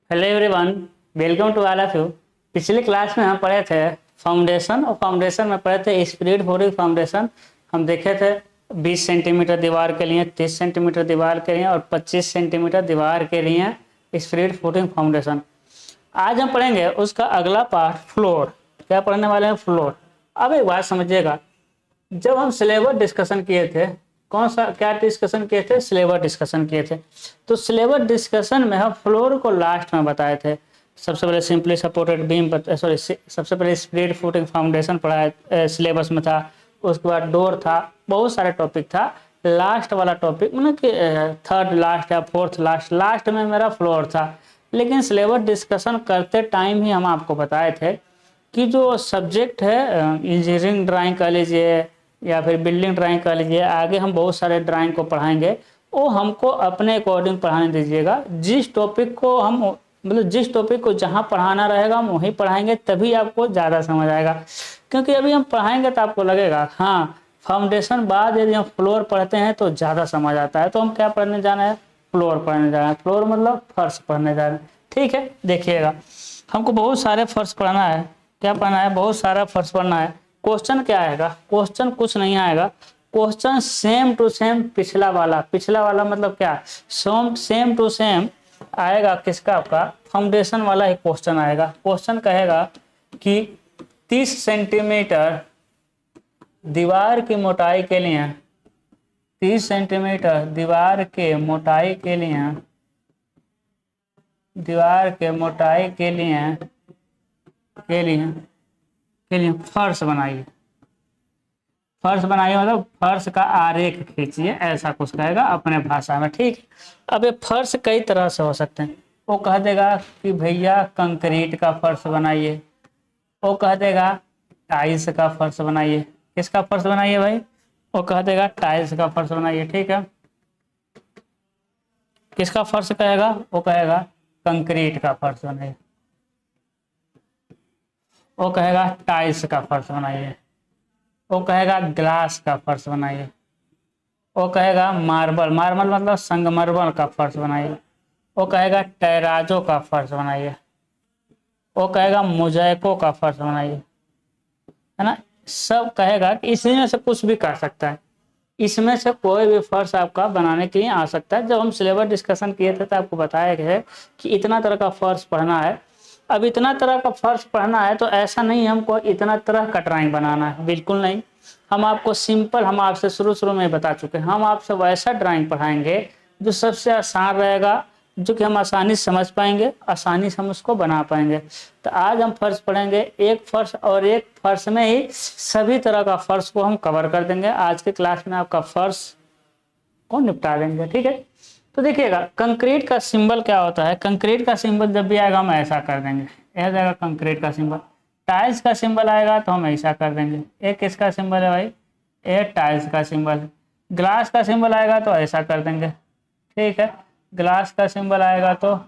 Hello everyone, welcome to all of you. पिछले class में हम पढ़े थे फाउंडेशन, और फाउंडेशन में पढ़े थे स्पिरिट फूटिंग फाउंडेशन। हम देखे थे 20 सेंटीमीटर दीवार के लिए, 30 सेंटीमीटर दीवार के लिए और 25 सेंटीमीटर दीवार के लिए स्पिरिट फूटिंग फाउंडेशन। आज हम पढ़ेंगे उसका अगला पार्ट, फ्लोर। क्या पढ़ने वाले हैं? फ्लोर। अब एक बात समझिएगा, जब हम सिलेबस डिस्कशन किए थे, कौन सा क्या डिस्कशन किए थे? सिलेबस डिस्कशन किए थे। तो सिलेबस डिस्कशन में हम फ्लोर को लास्ट में बताए थे। सबसे पहले सिंपली सपोर्टेड बीम, सॉरी, सबसे पहले स्प्रेड फुटिंग फाउंडेशन पढ़ाया सिलेबस में था। उसके बाद डोर था, बहुत सारे टॉपिक था। लास्ट वाला टॉपिक मतलब कि थर्ड लास्ट या फोर्थ लास्ट में मेरा फ्लोर था। लेकिन सिलेबस डिस्कशन करते टाइम ही हम आपको बताए थे कि जो सब्जेक्ट है, इंजीनियरिंग ड्राइंग कह लीजिए या फिर बिल्डिंग ड्राइंग कह लीजिए, आगे हम बहुत सारे ड्राइंग को पढ़ाएंगे। वो हमको अपने अकॉर्डिंग पढ़ाने दीजिएगा। जिस टॉपिक को हम मतलब जिस टॉपिक को जहाँ पढ़ाना रहेगा हम वहीं पढ़ाएंगे, तभी आपको ज़्यादा समझ आएगा। क्योंकि अभी हम पढ़ाएंगे तो आपको लगेगा हाँ फाउंडेशन बाद यदि हम फ्लोर पढ़ते हैं तो ज़्यादा समझ आता है। तो हम क्या पढ़ने जाना है? फ्लोर पढ़ने जाना है। फ्लोर मतलब फर्श पढ़ने जाना है। ठीक है, देखिएगा हमको बहुत सारे फर्श पढ़ना है। क्या पढ़ना है? बहुत सारा फर्श पढ़ना है। क्वेश्चन क्या आएगा? क्वेश्चन कुछ नहीं आएगा। क्वेश्चन सेम टू सेम पिछला वाला मतलब क्या? सेम टू सेम आएगा। किसका? आपका फाउंडेशन वाला ही क्वेश्चन आएगा। क्वेश्चन कहेगा कि 30 सेंटीमीटर दीवार की मोटाई के लिए, 30 सेंटीमीटर दीवार के मोटाई के लिए, दीवार के मोटाई के लिए फर्श बनाइए। फर्श बनाइए मतलब फर्श का आरेख खींचिए, ऐसा कुछ कहेगा अपने भाषा में। ठीक। अब ये फर्श कई तरह से हो सकते हैं। वो कह देगा कि भैया कंक्रीट का फर्श बनाइए। वो कह देगा टाइल्स का फर्श बनाइए। किसका फर्श बनाइए भाई? वो कह देगा टाइल्स का फर्श बनाइए। ठीक है। किसका फर्श कहेगा? वो कहेगा कंक्रीट का फर्श बनाइए। वो कहेगा टाइल्स का फर्श बनाइए। वो कहेगा ग्लास का फर्श बनाइए। वो कहेगा मार्बल मतलब संगमरमर का फर्श बनाइए। वो कहेगा टेराजो का फर्श बनाइए। वो कहेगा मोज़ेको का फर्श बनाइए। है ना? सब कहेगा कि इसमें से कुछ भी कर सकता है। इसमें से कोई भी फर्श आपका बनाने के लिए आ सकता है। जब हम सिलेबस डिस्कशन किए थे तो आपको बताया गया है कि इतना तरह का फर्श पढ़ना है। अब इतना तरह का फर्श पढ़ना है तो ऐसा नहीं हमको इतना तरह का ड्राइंग बनाना है, बिल्कुल नहीं। हम आपको सिंपल, हम आपसे शुरू में बता चुके हैं, हम आपसे वैसा ड्राइंग पढ़ाएंगे जो सबसे आसान रहेगा, जो कि हम आसानी से समझ पाएंगे, आसानी से हम उसको बना पाएंगे। तो आज हम फर्श पढ़ेंगे, एक फर्श, और एक फर्श में ही सभी तरह का फर्श को हम कवर कर देंगे। आज के क्लास में आपका फर्श को निपटा देंगे। ठीक है। तो देखिएगा कंक्रीट का सिंबल क्या होता है। कंक्रीट का सिंबल जब भी आएगा हम ऐसा कर देंगे, यह जाएगा कंक्रीट का सिंबल। टाइल्स का सिंबल आएगा तो हम ऐसा कर देंगे। एक किसका सिंबल है भाई? ये टाइल्स का सिंबल है। ग्लास का सिंबल आएगा तो ऐसा कर देंगे। ठीक है। ग्लास का सिंबल आएगा तो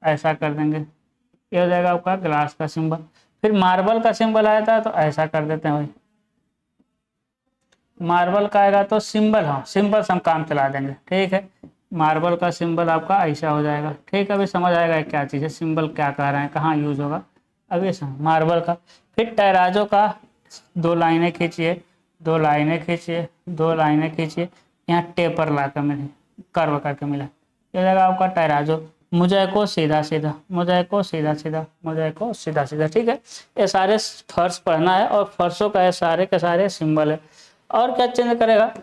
ऐसा कर देंगे। ये हो जाएगा आपका ग्लास का सिंबल। फिर मार्बल का सिंबल आया था तो ऐसा कर देते हैं भाई। मार्बल का आएगा तो सिंबल, हाँ सिंबल से हम काम चला देंगे। ठीक है। मार्बल का सिंबल आपका ऐसा हो जाएगा। ठीक है, अभी समझ आएगा क्या चीज़ है, सिंबल क्या कह रहे हैं, कहाँ यूज होगा, अभी मार्बल का। फिर टेराजो का 2 लाइनें खींचिए, 2 लाइनें खींचिए, 2 लाइनें खींचिए, यहाँ टेपर ला कर मिले, कर्व करके मिला, ये जाएगा आपका टेराजो। मोज़ेको सीधा सीधा, मोज़ेको सीधा सीधा, मोज़ेको सीधा सीधा। ठीक है। ये सारे फर्श पढ़ना है और फर्शों का ये सारे के सारे सिंबल है। और क्या चेंज करेगा?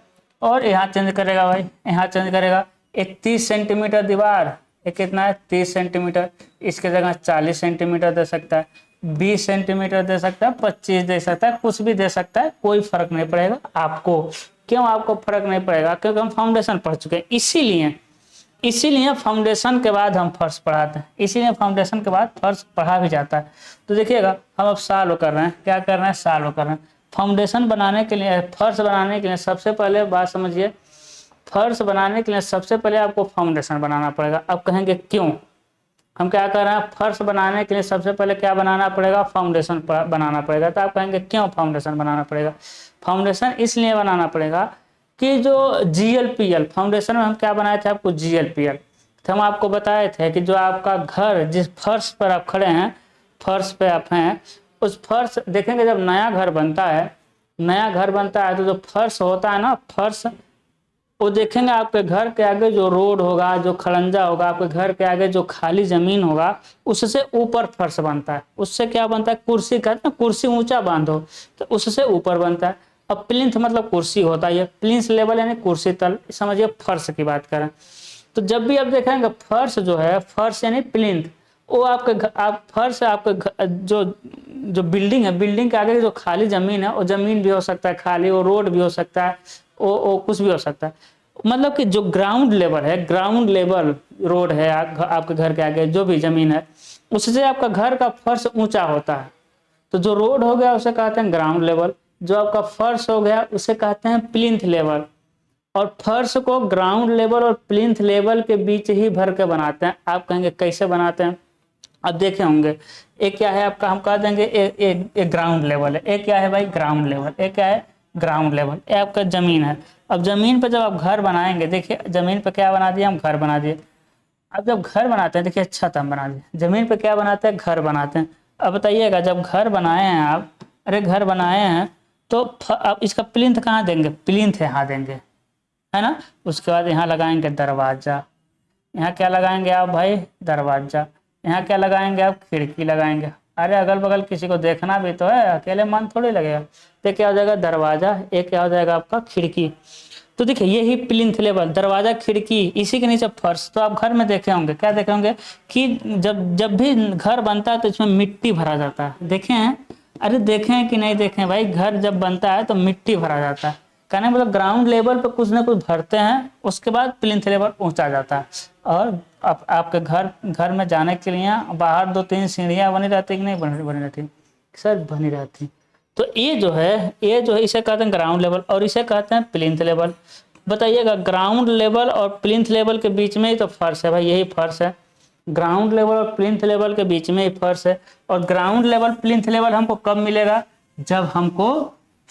और यहाँ चेंज करेगा भाई, यहाँ चेंज करेगा। एक 30 सेंटीमीटर दीवार, एक कितना है 30 सेंटीमीटर, इसके जगह 40 सेंटीमीटर दे सकता है, 20 सेंटीमीटर दे सकता है, 25 दे सकता है, कुछ भी दे सकता है, कोई फर्क नहीं पड़ेगा आपको। क्यों आपको फर्क नहीं पड़ेगा? क्योंकि हम फाउंडेशन पढ़ चुके हैं। इसीलिए फाउंडेशन के बाद हम फर्श पढ़ाते हैं, इसीलिए फाउंडेशन के बाद फर्श पढ़ा भी जाता है। तो देखिएगा हम अब सॉल्व कर रहे हैं। क्या कर रहे हैं? सॉल्व कर रहे हैं। फाउंडेशन बनाने के लिए, फर्श बनाने के लिए सबसे पहले बात समझिए, फर्श बनाने के लिए सबसे पहले आपको फाउंडेशन बनाना पड़ेगा। अब कहेंगे क्यों? हम क्या कर रहे हैं? फर्श बनाने के लिए सबसे पहले क्या बनाना पड़ेगा? फाउंडेशन बनाना पड़ेगा। तो आप कहेंगे क्यों फाउंडेशन बनाना पड़ेगा? फाउंडेशन इसलिए बनाना पड़ेगा कि जो GLPL फाउंडेशन में हम क्या बनाए थे आपको? GLPL। तो हम आपको बताए थे कि जो आपका घर जिस फर्श पर आप खड़े हैं, फर्श पे आप हैं, उस फर्श देखेंगे जब नया घर बनता है, नया घर बनता है तो जो फर्श होता है ना, फर्श वो देखेंगे आपके घर के आगे जो रोड होगा, जो खड़ंजा होगा, आपके घर के आगे जो खाली जमीन होगा, उससे ऊपर फर्श बनता है। उससे क्या बनता है, कुर्सी कहते हैं, कुर्सी ऊंचा बांधो तो उससे ऊपर बनता है। अब प्लिंथ मतलब कुर्सी होता है, प्लिंथ लेवल यानी कुर्सी तल, समझिए फर्श की बात करें तो जब भी आप देखेंगे फर्श जो है, फर्श यानी प्लिंथ, वो आपके आप फर्श आपके जो जो बिल्डिंग है, बिल्डिंग के आगे जो खाली जमीन है, वो जमीन भी हो सकता है खाली, वो रोड भी हो सकता है, वो कुछ भी हो सकता है। मतलब कि जो ग्राउंड लेवल है, ग्राउंड लेवल रोड है आपके घर के आगे जो भी जमीन है, उससे आपका घर का फर्श ऊंचा होता है। तो जो रोड हो गया उसे कहते हैं ग्राउंड लेवल, जो आपका फर्श हो गया उसे कहते हैं प्लिंथ लेवल। और फर्श को ग्राउंड लेवल और प्लिंथ लेवल के बीच ही भर के बनाते हैं। आप कहेंगे कैसे बनाते हैं, अब देखे होंगे। एक क्या है आपका, हम कह देंगे एक ग्राउंड लेवल है, एक क्या है भाई ग्राउंड लेवल, एक क्या है ग्राउंड लेवल, ये आपका जमीन है। अब जमीन पर जब आप घर बनाएंगे, देखिए जमीन पर क्या बना दिया हम, घर बना दिए। अब जब घर बनाते हैं, देखिए छत हम बना दिए, जमीन पे क्या बनाते हैं, घर बनाते हैं। अब बताइएगा जब घर बनाए हैं आप, अरे घर बनाए हैं तो अब इसका प्लिंथ कहाँ देंगे, प्लिंथ यहाँ देंगे, है ना। उसके बाद यहाँ लगाएंगे दरवाजा, यहाँ क्या लगाएंगे आप भाई, दरवाजा। यहाँ क्या लगाएंगे आप, खिड़की लगाएंगे। अरे अगल बगल किसी को देखना भी तो है, अकेले मन थोड़ी लगेगा। तो क्या हो जाएगा दरवाजा, एक क्या हो जाएगा आपका खिड़की। तो देखिए यही प्लिंथ लेवल, दरवाजा खिड़की, इसी के नीचे फर्श। तो आप घर में देखे होंगे, क्या देखे होंगे कि जब जब भी घर बनता है तो इसमें मिट्टी भरा जाता है, देखे हैं। अरे देखे हैं कि नहीं देखे हैं भाई, घर जब बनता है तो मिट्टी भरा जाता है। कहने मतलब ग्राउंड लेवल पर कुछ ना कुछ भरते हैं, उसके बाद प्लिंथ लेवल ऊंचा जाता है। और आपके घर में जाने के लिए बाहर 2-3 सीढ़ियाँ बनी रहती कि नहीं बनी रहती, सर बनी रहती। तो ये जो है इसे कहते हैं ग्राउंड लेवल और इसे कहते हैं प्लिंथ लेवल। बताइएगा ग्राउंड लेवल और प्लिंथ लेवल के बीच में ही तो फर्श है भाई, यही फर्श है। ग्राउंड लेवल और प्लिंथ लेवल के बीच में ही फर्श है। और ग्राउंड लेवल प्लिंथ लेवल हमको कब मिलेगा, जब हमको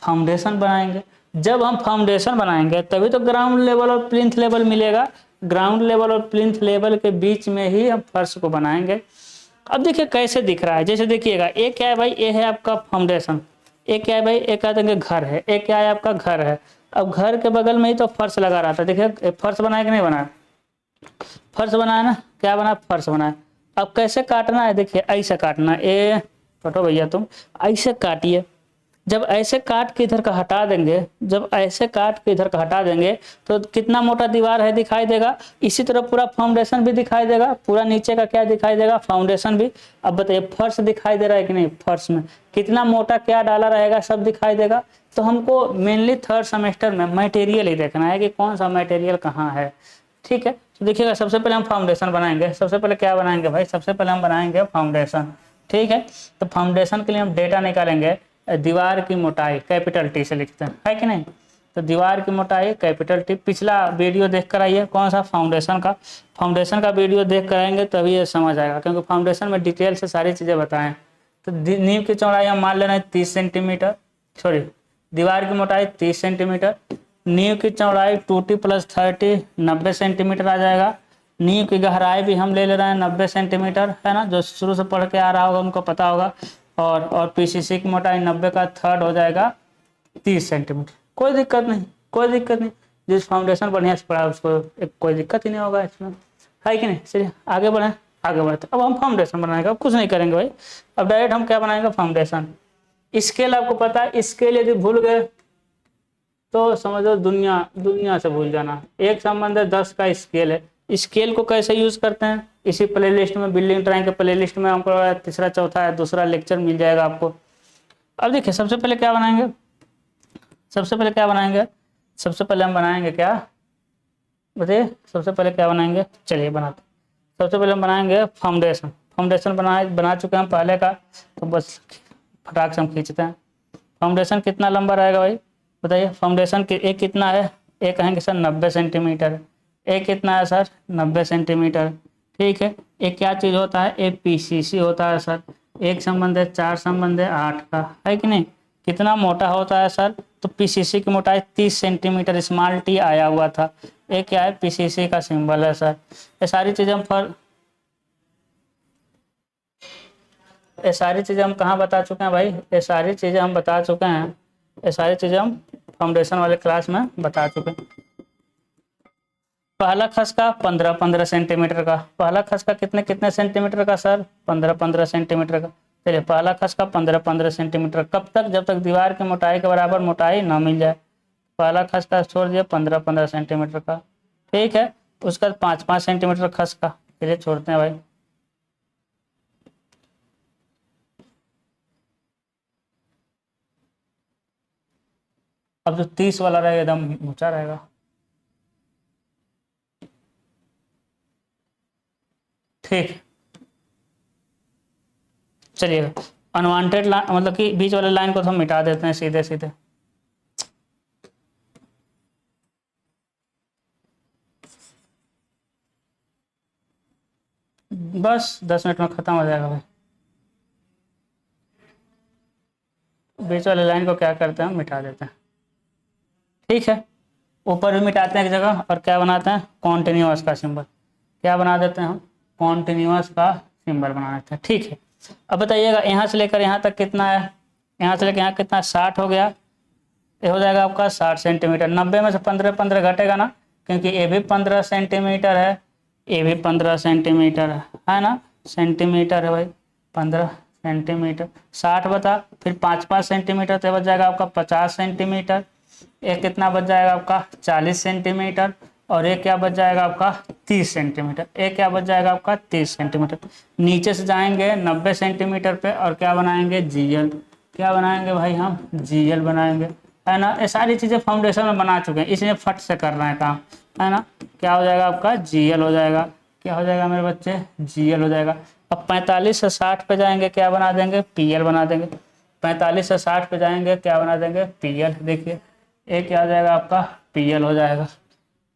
फाउंडेशन बनाएंगे। जब हम फाउंडेशन बनाएंगे तभी तो ग्राउंड लेवल और प्लिंथ लेवल मिलेगा। ग्राउंड लेवल और प्लिंथ लेवल के बीच में ही हम फर्श को बनाएंगे। अब देखिए कैसे दिख रहा है, जैसे देखिएगा एक क्या है भाई, ये है आपका फाउंडेशन, एक क्या है भाई, एक कहते हैं घर है, एक क्या है आपका घर है। अब घर के बगल में ही तो फर्श लगा रहा था, देखिए फर्श बनाया कि नहीं बनाया, फर्श बनाया ना, क्या बना, फर्श बनाया। अब कैसे काटना है, देखिए ऐसे काटना, ए फटो भैया तुम ऐसे काटिए। जब ऐसे काट के इधर का हटा देंगे, जब ऐसे काट के इधर का हटा देंगे तो कितना मोटा दीवार है दिखाई देगा। इसी तरह पूरा फाउंडेशन भी दिखाई देगा, पूरा नीचे का क्या दिखाई देगा, फाउंडेशन भी। अब बताइए फर्श दिखाई दे रहा है कि नहीं, फर्श में कितना मोटा क्या डाला रहेगा सब दिखाई देगा। तो हमको मेनली 3rd सेमेस्टर में मटेरियल ही देखना है कि कौन सा मटेरियल कहाँ है, ठीक है। तो देखिएगा सबसे पहले हम फाउंडेशन बनाएंगे। सबसे पहले क्या बनाएंगे भाई, सबसे पहले हम बनाएंगे फाउंडेशन, ठीक है। तो फाउंडेशन के लिए हम डेटा निकालेंगे, दीवार की मोटाई कैपिटल टी से लिखते हैं, है कि नहीं। तो दीवार की मोटाई कैपिटल टी। पिछला वीडियो देख कर आइए, कौन सा, फाउंडेशन का वीडियो देख कर आएंगे तभी ये समझ आएगा, क्योंकि फाउंडेशन में डिटेल से सारी चीज़ें बताएं। तो नींव की चौड़ाई हम मान लेना है 30 सेंटीमीटर, सॉरी दीवार की मोटाई 30 सेंटीमीटर। नींव की चौड़ाई 2t + 30 90 सेंटीमीटर आ जाएगा। नींव की गहराई भी हम ले रहे हैं 90 सेंटीमीटर, है ना, जो शुरू से पढ़ के आ रहा होगा उनको पता होगा। और पीसीसी की मोटाई 90 का 1/3 हो जाएगा 30 सेंटीमीटर। कोई दिक्कत नहीं, कोई दिक्कत नहीं, जिस फाउंडेशन बढ़िया से पढ़ा उसको कोई दिक्कत ही नहीं होगा इसमें, है कि नहीं। चलिए आगे बढ़ें, आगे बढ़ते। अब हम फाउंडेशन बनाएंगे, अब कुछ नहीं करेंगे भाई, अब डायरेक्ट हम क्या बनाएंगे, फाउंडेशन। स्केल आपको पता है, स्केल यदि भूल गए तो समझो दुनिया से भूल जाना। 1/10 का स्केल है। स्केल को कैसे यूज करते हैं, इसी प्लेलिस्ट में, बिल्डिंग ड्राइंग के प्लेलिस्ट में हमको 3रा 4था 2रा लेक्चर मिल जाएगा आपको। अब देखिए सबसे पहले क्या बनाएंगे, सबसे पहले हम बनाएंगे क्या, बताइए सबसे पहले क्या बनाएंगे, चलिए बनाते। सबसे पहले हम बनाएंगे फाउंडेशन बना चुके हैं पहले का, तो बस फटाक से हम खींचते हैं। फाउंडेशन कितना लंबा रहेगा भाई, बताइए। फाउंडेशन के एक कितना है, एक कहेंगे सर 90 सेंटीमीटर, एक कितना है सर 90 सेंटीमीटर, ठीक है। एक क्या चीज़ होता है, एक पीसीसी होता है सर। 1 संबंध है 4 संबंध है 8 का, है कि नहीं। कितना मोटा होता है सर, तो पीसीसी की मोटाई 30 सेंटीमीटर, स्मॉल टी आया हुआ था। ये क्या है, पीसीसी का सिंबल है सर। ये सारी चीज़ें हम कहाँ बता चुके हैं भाई, ये सारी चीज़ें हम बता चुके हैं, ये सारी चीज़ें हम फाउंडेशन वाले क्लास में बता चुके हैं। पहला खसका 15-15 सेंटीमीटर का, पहला खसका कितने कितने सेंटीमीटर का सर, 15-15 सेंटीमीटर का। चलिए पहला खसका 15-15 सेंटीमीटर, कब तक, जब तक दीवार की मोटाई के बराबर मोटाई ना मिल जाए। पहला खसका छोड़ दिया 15-15 सेंटीमीटर का, ठीक है। उसका 5-5 सेंटीमीटर खसका, चलिए छोड़ते हैं भाई। अब जो 30 वाला रहेगा एकदम ऊंचा रहेगा। ठीक, चलिए अनवांटेड लाइन मतलब कि बीच वाले लाइन को तो हम मिटा देते हैं सीधे सीधे। बस 10 मिनट में खत्म हो जाएगा भाई। बीच वाले लाइन को क्या करते हैं, हम मिटा देते हैं, ठीक है। ऊपर भी मिटाते हैं एक जगह, और क्या बनाते हैं, कॉन्टिन्यूअस का सिंबल, क्या बना देते हैं हम, कॉन्टिन्यूअस का सिंबल बना देते हैं, ठीक है। अब बताइएगा यहाँ से लेकर यहाँ तक कितना है, यहाँ से लेकर यहाँ कितना, 60 हो गया। ये हो जाएगा आपका 60 सेंटीमीटर। 90 में से 15-15 घटेगा ना, क्योंकि ये भी 15 सेंटीमीटर है, ये भी 15 सेंटीमीटर है ना, सेंटीमीटर है भाई, 15 सेंटीमीटर। 60 बता, फिर 5-5 सेंटीमीटर तो बच जाएगा आपका 50 सेंटीमीटर। एक कितना बच जाएगा आपका 40 सेंटीमीटर, और एक क्या बच जाएगा आपका 30 सेंटीमीटर। एक क्या बच जाएगा आपका 30 सेंटीमीटर। नीचे से जाएंगे 90 सेंटीमीटर पे, और क्या बनाएंगे, जीएल। क्या बनाएंगे भाई, हम जीएल बनाएंगे, है ना। ये सारी चीज़ें फाउंडेशन में बना चुके हैं, इसलिए फट से कर रहे हैं काम, है ना। क्या हो जाएगा आपका, जीएल हो जाएगा। क्या हो जाएगा मेरे बच्चे, जीएल हो जाएगा। अब 45 से 60 पे जाएंगे, क्या बना देंगे, पीएल बना देंगे। 45 से 60 पे जाएंगे, क्या बना देंगे, पीएल। देखिए एक क्या हो जाएगा आपका, पीएल हो जाएगा।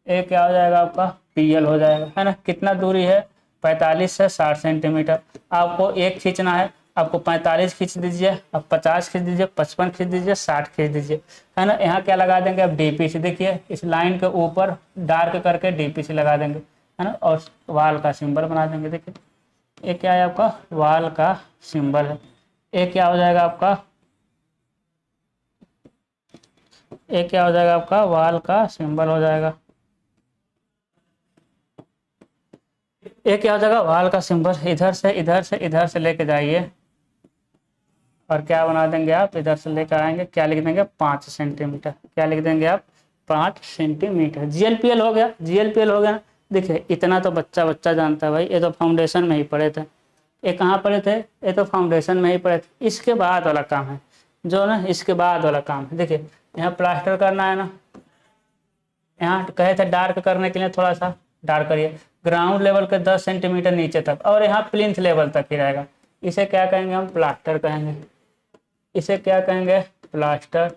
एक क्या हो जाएगा आपका, पीएल हो जाएगा, है ना। कितना दूरी है, 45 से 60 सेंटीमीटर। आपको एक खींचना है, आपको 45 खींच दीजिए, अब 50 खींच दीजिए, 55 खींच दीजिए, 60 खींच दीजिए, है ना। यहाँ क्या लगा देंगे, अब डीपीसी। देखिए इस लाइन के ऊपर डार्क करके डीपीसी लगा देंगे, है ना, और वाल का सिंबल बना देंगे। देखिए एक क्या है आपका, वाल का सिंबल है। एक क्या हो जाएगा आपका, एक क्या हो जाएगा आपका, वाल का सिंबल हो जाएगा। एक क्या हो जाएगा, वाल का सिंबल। इधर से इधर से इधर से लेके जाइए, और क्या बना देंगे आप, इधर से लेकर आएंगे, क्या लिख देंगे, 5 सेंटीमीटर। क्या लिख देंगे आप, 5 सेंटीमीटर। जीएलपीएल हो गया, जीएलपीएल हो गया ना। देखिए इतना तो बच्चा बच्चा जानता है भाई, ये तो फाउंडेशन में ही पढ़े थे। ये कहाँ पढ़े थे, ये तो फाउंडेशन में ही पढ़े थे। इसके बाद वाला काम है जो ना, इसके बाद वाला काम है। देखिए यहाँ प्लास्टर करना है ना, यहाँ कहे थे डार्क करने के लिए, थोड़ा सा डार्क करिए, ग्राउंड लेवल के 10 सेंटीमीटर नीचे तक, और यहाँ प्लिंथ लेवल तक ही रहेगा। इसे क्या कहेंगे, हम प्लास्टर कहेंगे। इसे क्या कहेंगे, प्लास्टर।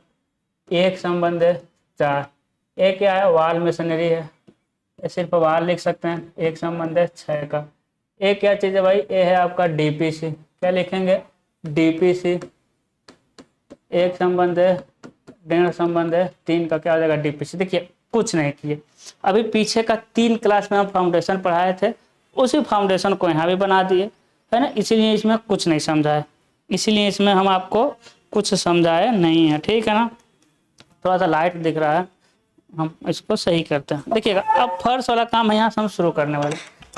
एक संबंध है 4। एक क्या है, वाल मेसनरी है, सिर्फ वाल लिख सकते हैं। एक संबंध है 6 का। एक क्या चीज़ है भाई, ये है आपका डीपीसी। क्या लिखेंगे, डीपीसी। एक संबंध है, डेढ़ संबंध है, 3 का क्या हो जाएगा, डीपीसी। देखिए कुछ नहीं किए, अभी पीछे का 3 क्लास में हम फाउंडेशन पढ़ाए थे, उसी फाउंडेशन को यहाँ भी बना दिए, है ना। इसीलिए इसमें कुछ नहीं समझा है, इसीलिए इसमें हम आपको कुछ समझाए नहीं है, ठीक है ना। थोड़ा सा लाइट दिख रहा है, हम इसको सही करते हैं। देखिएगा अब फर्श वाला काम यहाँ से हम शुरू करने वाले,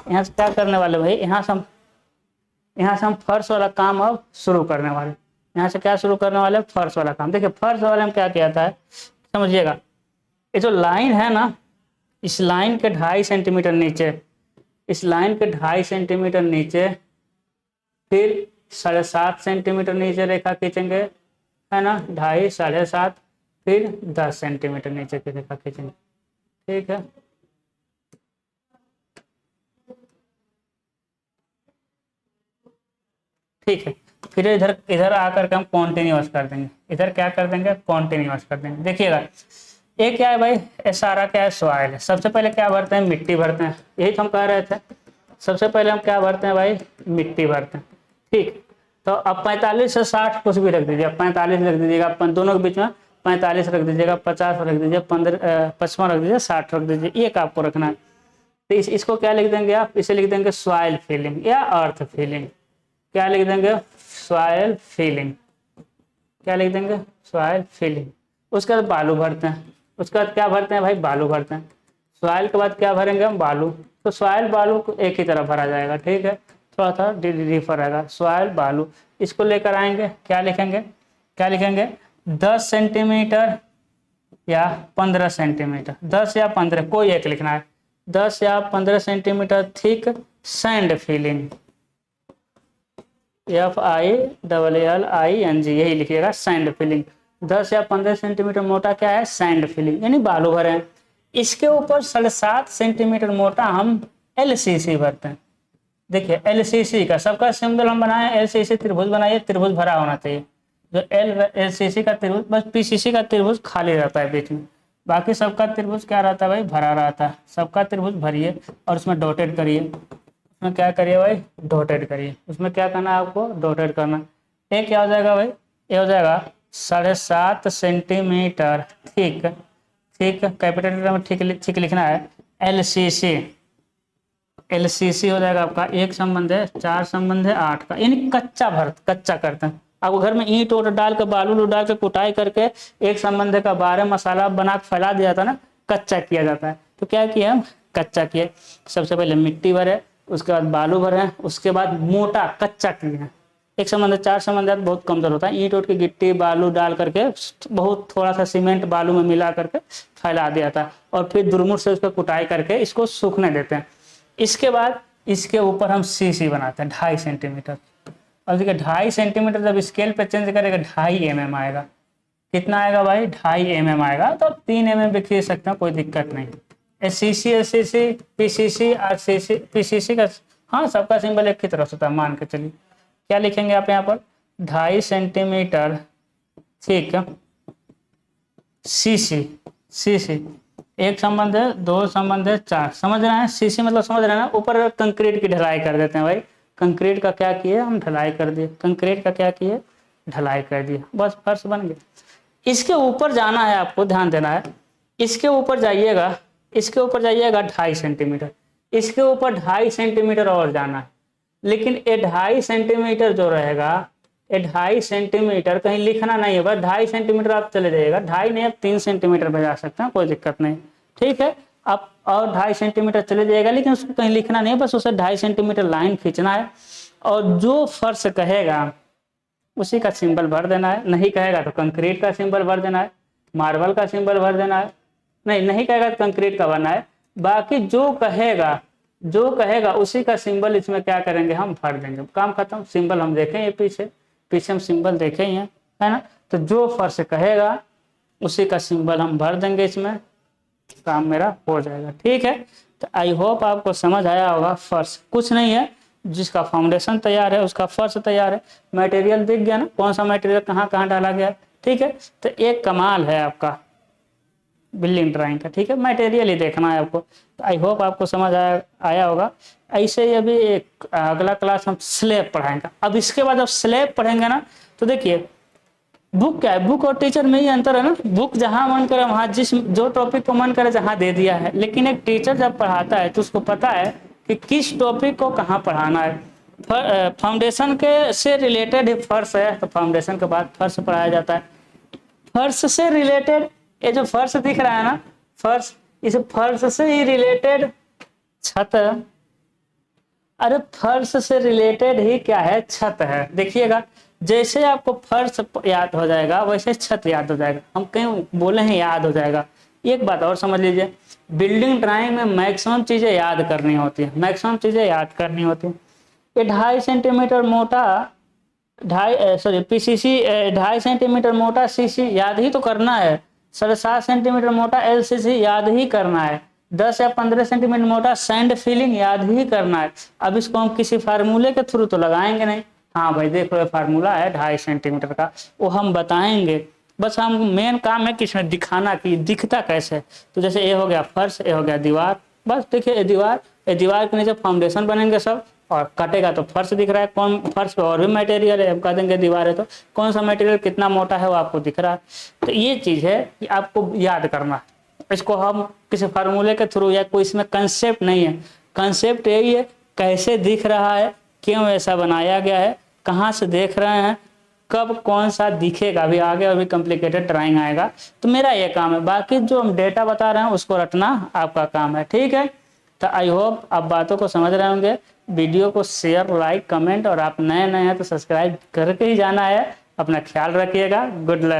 यहाँ से क्या करने वाले भाई, यहाँ से हम फर्श वाला काम अब शुरू करने वाले। यहाँ से क्या शुरू करने वाले, फर्श वाला काम। देखिए फर्श वाले में क्या किया था है, समझिएगा। ये जो लाइन है ना, इस लाइन के 2.5 सेंटीमीटर नीचे, इस लाइन के 2.5 सेंटीमीटर नीचे, फिर 7.5 सेंटीमीटर नीचे रेखा खींचेंगे, है ना, 2.5 7.5, फिर 10 सेंटीमीटर नीचे की रेखा खींचेंगे, ठीक है। ठीक है, फिर इधर इधर आकर के हम कॉन्टिन्यूअस कर देंगे। इधर क्या कर देंगे, कॉन्टिन्यूअस कर देंगे। देखिएगा ये क्या है भाई, ये सारा क्या है, सॉइल है। सबसे पहले क्या भरते हैं, मिट्टी भरते हैं, यही तो हम कह रहे थे। सबसे पहले हम क्या भरते हैं भाई, मिट्टी भरते हैं, ठीक। तो अब 45 से 60 कुछ भी रख दीजिए, 45 रख दीजिएगा, अपन दोनों के बीच में 45 रख दीजिएगा, 50 रख दीजिए, 55 रख दीजिए, 60 रख दीजिए, एक आपको रखना है। तो इसको क्या लिख देंगे आप, इसे लिख देंगे सॉइल फिलिंग या अर्थ फिलिंग। क्या लिख देंगे, सॉइल फिलिंग। क्या लिख देंगे, सॉइल फिलिंग। उसके बाद बालू भरते हैं, उसके बाद क्या भरते हैं भाई, बालू भरते हैं। सॉइल के बाद क्या भरेंगे हम, बालू। तो सॉइल बालू को एक ही तरह भरा जाएगा, ठीक है, थोड़ा सा डिफर रहेगा, सॉइल बालू। इसको लेकर आएंगे, क्या लिखेंगे, क्या लिखेंगे, 10 सेंटीमीटर या 15 सेंटीमीटर, 10 या 15 कोई एक लिखना है, 10 या 15 centimetre thick sand filling, FILLING यही लिखिएगा, सैंड फिलिंग। 10 या 15 सेंटीमीटर मोटा क्या है, सैंड फिलिंग, यानी बालू भरे हैं। इसके ऊपर 7.5 सेंटीमीटर मोटा हम LCC भरते हैं। देखिए LCC का सबका सिंबल हम बनाए, LCC त्रिभुज बनाइए, त्रिभुज भरा होना चाहिए। जो LCC का त्रिभुज, बस PCC का त्रिभुज खाली रहता है बीच में, बाकी सबका त्रिभुज क्या रहता है भाई, भरा रहता है। सबका त्रिभुज भरिए और उसमें डॉटेड करिए, उसमें क्या करिए भाई, डॉटेड करिए। उसमें क्या करना है आपको, डॉटेड करना। एक क्या हो जाएगा भाई, ये हो जाएगा 7.5 सेंटीमीटर ठीक, ठीक कैपिटल में ठीक लिखना है, LCC। LCC हो जाएगा आपका, एक संबंध है 4 संबंध है 8 का, यानी कच्चा करते हैं। आपको घर में ईंट और डाल के बालू डाल के कुटाई करके एक संबंध का 12 मसाला बना के फैला दिया जाता है ना, कच्चा किया जाता है। तो क्या किया हम, कच्चा किए। सबसे पहले मिट्टी भरे, उसके बाद बालू भरे, उसके बाद मोटा कच्चा किए। एक संबंध 4 संबंध बहुत कमजोर होता है, ईंट उठ के गिट्टी बालू डाल करके बहुत थोड़ा सा सीमेंट बालू में मिला करके फैला दिया था, और फिर दुरमुट से उसको कुटाई करके इसको सूखने देते हैं। इसके बाद इसके ऊपर हम CC बनाते हैं 2.5 सेंटीमीटर। और देखिए 2.5 सेंटीमीटर जब स्केल पे चेंज करेगा 2.5 mm आएगा। कितना आएगा भाई, 2.5 mm आएगा। तो 3 mm भी खींच सकते हैं, कोई दिक्कत नहीं। SCC SCC PCC RCC PCC का हाँ सबका सिंबल एक ही तरफ होता है, मान के चलिए। क्या लिखेंगे आप यहाँ पर, 2.5 सेंटीमीटर ठीक CC। एक संबंध है, 2 संबंध है, 4, समझ रहे हैं। CC मतलब समझ रहे हैं ना, ऊपर कंक्रीट की ढलाई कर देते हैं भाई। कंक्रीट का क्या किए हम, ढलाई कर दिए। कंक्रीट का क्या किए, ढलाई कर दिया, बस फर्श बन गया। इसके ऊपर जाना है, आपको ध्यान देना है। इसके ऊपर जाइएगा, इसके ऊपर जाइएगा 2.5 सेंटीमीटर, इसके ऊपर 2.5 सेंटीमीटर और जाना है। लेकिन ये 2.5 सेंटीमीटर जो रहेगा, ये 2.5 सेंटीमीटर कहीं लिखना नहीं है, बस 2.5 सेंटीमीटर आप चले जाइएगा। 2.5 नहीं, आप 3 सेंटीमीटर पे जा सकते हैं, कोई दिक्कत नहीं, ठीक है। आप और 2.5 सेंटीमीटर चले जाइएगा, लेकिन उसको कहीं लिखना नहीं है, बस उसे 2.5 सेंटीमीटर लाइन खींचना है। और जो फर्श कहेगा उसी का सिंबल भर देना है। नहीं कहेगा तो कंक्रीट का सिंबल भर देना है, मार्बल का सिंबल भर देना है। नहीं कहेगा तो कंक्रीट का भरना है। बाकी जो कहेगा उसी का सिंबल इसमें क्या करेंगे, हम भर देंगे, काम खत्म। सिंबल हम देखें ये पीछे हम सिंबल देखे ही हैं, है ना। तो जो फर्श कहेगा उसी का सिंबल हम भर देंगे इसमें, काम मेरा हो जाएगा, ठीक है। तो आई होप आपको समझ आया होगा। फर्श कुछ नहीं है, जिसका फाउंडेशन तैयार है उसका फर्श तैयार है। मटेरियल दिख गया ना, कौन सा मटेरियल कहाँ कहाँ डाला गया, ठीक है। तो एक कमाल है आपका बिल्डिंग ड्राइंग का, ठीक है। मटेरियल ही देखना है आपको। तो आई होप आपको समझ आया होगा। ऐसे ही अभी एक अगला क्लास हम स्लैब पढ़ाएंगे। अब इसके बाद जब स्लैब पढ़ेंगे ना, तो देखिए बुक क्या है, बुक और टीचर में ही अंतर है ना। बुक जहाँ मन करे वहाँ जो टॉपिक को मन करे जहाँ दे दिया है, लेकिन एक टीचर जब पढ़ाता है तो उसको पता है कि किस टॉपिक को कहाँ पढ़ाना है। फाउंडेशन के से रिलेटेड ही फर्श है, तो फाउंडेशन के बाद फर्श पढ़ाया जाता है। फर्श से रिलेटेड ये जो फर्श दिख रहा है ना, फर्श, इस फर्श से ही रिलेटेड छत, अरे फर्श से रिलेटेड ही क्या है, छत है। देखिएगा जैसे आपको फर्श याद हो जाएगा वैसे छत याद हो जाएगा। हम कहीं बोले हैं याद हो जाएगा। एक बात और समझ लीजिए, बिल्डिंग ड्राइंग में मैक्सिमम चीजें याद करनी होती है, मैक्सिमम चीजें याद करनी होती है। ये 2.5 सेंटीमीटर मोटा PCC 2.5 सेंटीमीटर मोटा CC याद ही तो करना है। 7.5 सेंटीमीटर मोटा LCC याद ही करना है। 10 या 15 सेंटीमीटर मोटा सैंड फिलिंग याद ही करना है। अब इसको हम किसी फार्मूले के थ्रू तो लगाएंगे नहीं। हाँ भाई देख लो फार्मूला है 2.5 सेंटीमीटर का, वो हम बताएंगे। बस हम मेन काम है कि इसमें दिखाना कि दिखता कैसे। तो जैसे ये हो गया फर्श, ये हो गया दीवार, बस देखिए ये दीवार के नीचे फाउंडेशन बनेंगे सब, और कटेगा तो फर्श दिख रहा है, कौन फर्श पे और भी मटेरियल है, हम कह देंगे दीवार है तो कौन सा मटेरियल कितना मोटा है वो आपको दिख रहा है। तो ये चीज़ है कि आपको याद करना, इसको हम किसी फार्मूले के थ्रू या कोई इसमें कंसेप्ट नहीं है, कंसेप्ट यही है कैसे दिख रहा है, क्यों ऐसा बनाया गया है, कहाँ से देख रहे हैं, कब कौन सा दिखेगा, अभी आगे अभी कॉम्प्लिकेटेड ड्राइंग आएगा। तो मेरा ये काम है, बाकी जो हम डेटा बता रहे हैं उसको रटना आपका काम है, ठीक है। तो आई होप आप बातों को समझ रहे होंगे। वीडियो को शेयर, लाइक, कमेंट और आप नए हैं तो सब्सक्राइब करके ही जाना है। अपना ख्याल रखिएगा। Good luck.